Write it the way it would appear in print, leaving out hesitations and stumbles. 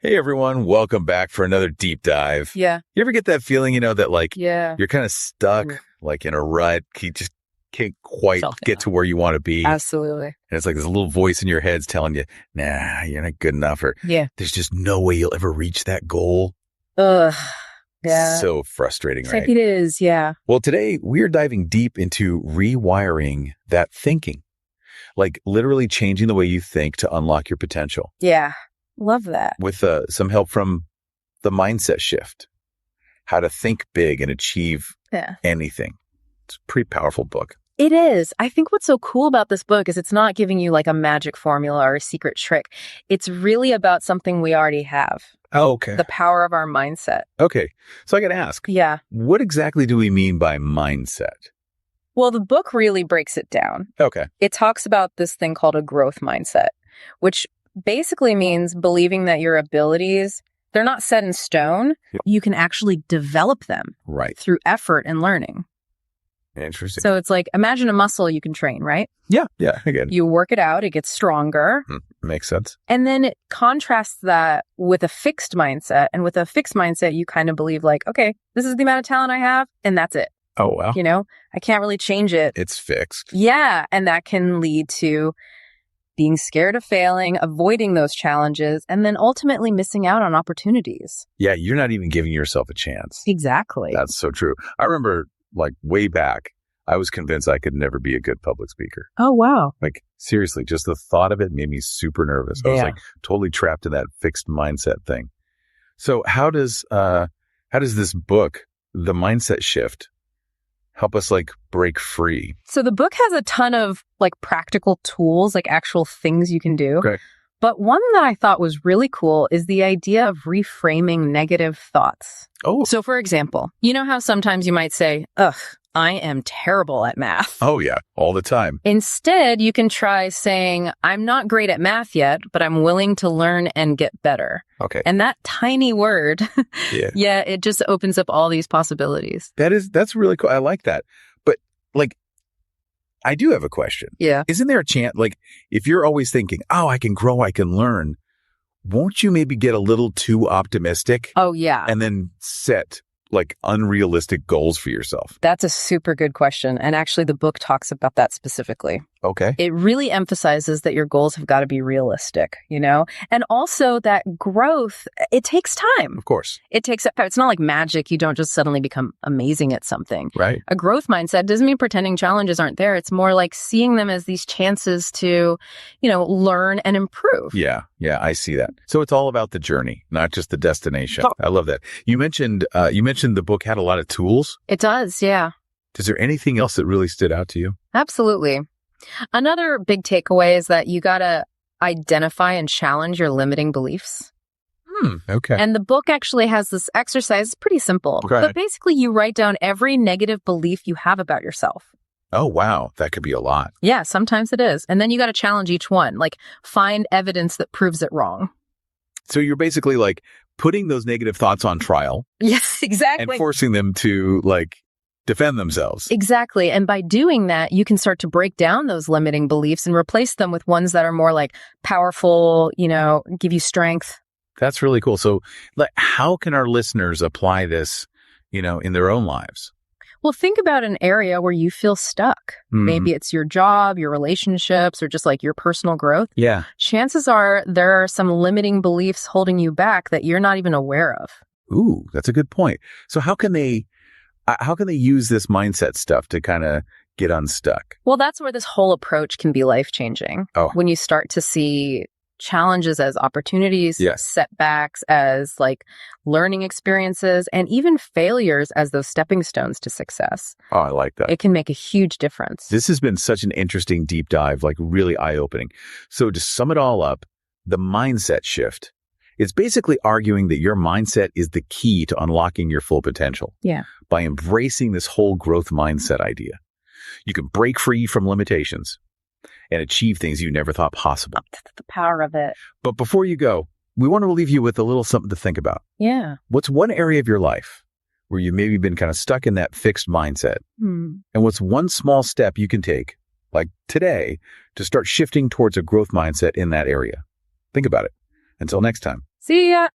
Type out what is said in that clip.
Hey everyone, welcome back for another deep dive. Yeah. You ever get that feeling, that Yeah. you're kind of stuck, like in a rut, you just can't quite get to where you want to be. Absolutely. And it's like this little voice in your head's telling you, nah, you're not good enough, or there's just no way you'll ever reach that goal. Ugh. Yeah. So frustrating, right? It is, yeah. Well, today we're diving deep into rewiring that thinking, like literally changing the way you think to unlock your potential. Yeah. Love that. With some help from the mindset shift, how to think big and achieve anything. It's a pretty powerful book. It is. I think what's so cool about this book is it's not giving you like a magic formula or a secret trick. It's really about something we already have. Oh, okay. The power of our mindset. Okay. So I got to ask. Yeah. What exactly do we mean by mindset? Well, the book really breaks it down. Okay. It talks about this thing called a growth mindset, which basically means believing that your abilities, they're not set in stone. Yep. You can actually develop them through effort and learning. Interesting. So it's like, imagine a muscle you can train, right? Yeah. Again. You work it out, it gets stronger. Makes sense. And then it contrasts that with a fixed mindset. And with a fixed mindset, you kind of believe like, okay, this is the amount of talent I have, and that's it. Oh, wow. I can't really change it. It's fixed. Yeah. And that can lead to being scared of failing, avoiding those challenges, and then ultimately missing out on opportunities. Yeah, you're not even giving yourself a chance. Exactly. That's so true. I remember like way back, I was convinced I could never be a good public speaker. Oh, wow. Like seriously, just the thought of it made me super nervous. I was like totally trapped in that fixed mindset thing. So how does this book, The Mindset Shift, help us like break free? So the book has a ton of like practical tools, like actual things you can do. Okay. But one that I thought was really cool is the idea of reframing negative thoughts. Oh. So for example, you know how sometimes you might say, ugh, I am terrible at math. Oh yeah, all the time. Instead, you can try saying, I'm not great at math yet, but I'm willing to learn and get better. Okay. And that tiny word, it just opens up all these possibilities. That's really cool. I like that. But like, I do have a question. Yeah. Isn't there a chance, like, if you're always thinking, oh, I can grow, I can learn, won't you maybe get a little too optimistic? Oh, yeah. And then set like unrealistic goals for yourself? That's a super good question. And actually, the book talks about that specifically. Okay. It really emphasizes that your goals have got to be realistic, and also that growth, it takes time. Of course. It's not like magic. You don't just suddenly become amazing at something. Right. A growth mindset doesn't mean pretending challenges aren't there. It's more like seeing them as these chances to, learn and improve. Yeah, I see that. So it's all about the journey, not just the destination. Oh. I love that. You mentioned the book had a lot of tools. It does, yeah. Is there anything else that really stood out to you? Absolutely. Another big takeaway is that you got to identify and challenge your limiting beliefs. Okay. And the book actually has this exercise. It's pretty simple. Okay. But basically, you write down every negative belief you have about yourself. Oh, wow. That could be a lot. Yeah, sometimes it is. And then you got to challenge each one, like find evidence that proves it wrong. So you're basically like putting those negative thoughts on trial. Yes, exactly. And forcing them to like defend themselves. Exactly. And by doing that, you can start to break down those limiting beliefs and replace them with ones that are more like powerful, give you strength. That's really cool. So like, how can our listeners apply this, in their own lives? Well, think about an area where you feel stuck. Maybe it's your job, your relationships, or just like your personal growth. Yeah. Chances are there are some limiting beliefs holding you back that you're not even aware of. Ooh, that's a good point. So how can they use this mindset stuff to kind of get unstuck? Well, that's where this whole approach can be life-changing. Oh. When you start to see challenges as opportunities, setbacks as like learning experiences, and even failures as those stepping stones to success. Oh, I like that. It can make a huge difference. This has been such an interesting deep dive, like really eye-opening. So to sum it all up, the mindset shift, it's basically arguing that your mindset is the key to unlocking your full potential. Yeah. By embracing this whole growth mindset idea, you can break free from limitations and achieve things you never thought possible. The power of it. But before you go, we want to leave you with a little something to think about. Yeah. What's one area of your life where you've maybe been kind of stuck in that fixed mindset? And what's one small step you can take, like today, to start shifting towards a growth mindset in that area? Think about it. Until next time. See ya.